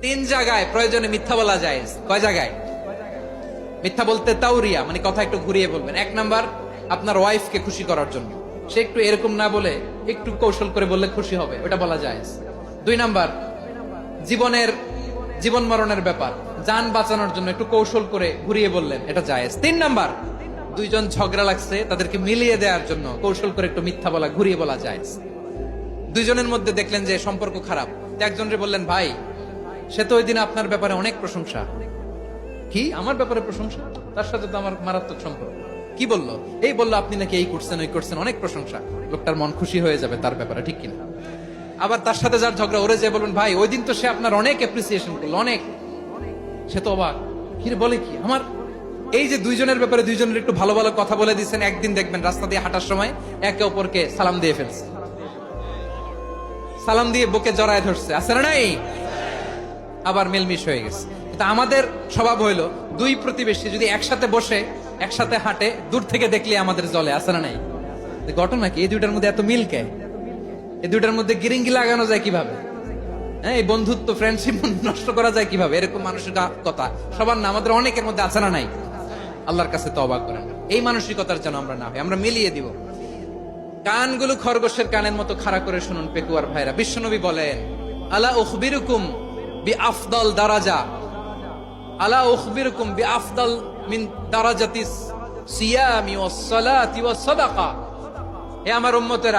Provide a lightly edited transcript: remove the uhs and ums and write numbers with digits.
তিন জায়গায় প্রয়োজনে মিথ্যা বলা যায়। কয় জায়গায় মিথ্যা বলতে? তাওরিয়া, মানে কথা একটু ঘুরিয়ে বলবেন। এক নাম্বার, আপনার ওয়াইফকে খুশি করার জন্য, সে একটু এরকম না বলে একটু কৌশল করে বললে খুশি হবে, ওটা বলা যায়। দুই নাম্বার, জীবন মরণের ব্যাপার, জান বাঁচানোর জন্য একটু কৌশল করে ঘুরিয়ে বললেন, এটা জায়েজ। তিন নাম্বার, দুইজন ঝগড়া লাগছে, তাদেরকে মিলিয়ে দেওয়ার জন্য কৌশল করে একটু মিথ্যা বলা, ঘুরিয়ে বলা জায়েজ। দুইজনের মধ্যে দেখলেন যে সম্পর্ক খারাপ, একজনরে বললেন, ভাই সে তো ওই দিন আপনার ব্যাপারে অনেক প্রশংসা। কি আমার ব্যাপারে প্রশংসা? তার সাথে তো আমার মারাত্মক সম্পর্ক। কি বললো? এই বললো আপনি নাকি এই করছেন ওই করছেন, অনেক প্রশংসা। লোকটার মন খুশি হয়ে যাবে তার ব্যাপারে, ঠিক কিনা? আবার তার সাথে যার ঝগড়া, ওরে যে বলবেন, ভাই ওই দিন তো সে আপনার অনেক অ্যাপ্রিসিয়েশন করলো, অনেক। সে তো অবাক, কি রে বলে কি আমার? এই যে দুইজনের ব্যাপারে দুইজনের একটু ভালো ভালো কথা বলে দিচ্ছেন, একদিন দেখবেন রাস্তা দিয়ে হাঁটার সময় একে অপরকে সালাম দিয়ে ফেলছে, সালাম দিয়ে বুকে জড়ায় ধরছে, আছে না নাই? আবার মিলমিশ হয়ে গেছে। কিন্তু আমাদের স্বভাব হইলো, দুই প্রতিবেশী যদি একসাথে বসে একসাথে হাঁটে, দূর থেকে দেখলে আমাদের জলে, আছে না নাই? ঘটনা কি? এই দুইটার মধ্যে এত মিল কে? এই দুইটার মধ্যে গিরিঙ্গি লাগানো যায় কিভাবে? হ্যাঁ, এই বন্ধুত্ব ফ্রেন্ডশিপ নষ্ট করা যায় কিভাবে? এরকম মানসিকতা সবার না, আমাদের অনেকের মধ্যে আছে না নাই? আল্লাহর কাছে তওবা করেন, এই মানসিকতার যেন আমরা না হই, আমরা মিলিয়ে দিব। কানগুলো খরগোশের কানের মতো খাড়া করে শুনুন পেকুয়ার ভাইরা। বিশ্বনবী বলেন, আলা উখবিরুকুম বিআফদাল দারাজা, আলা উখবিরুকুম বিআফদাল মিন দারাজাতিস সিয়ামি ওয়াস সালাতি ওয়াস সাদাকা। হে আমার উম্মতেরা,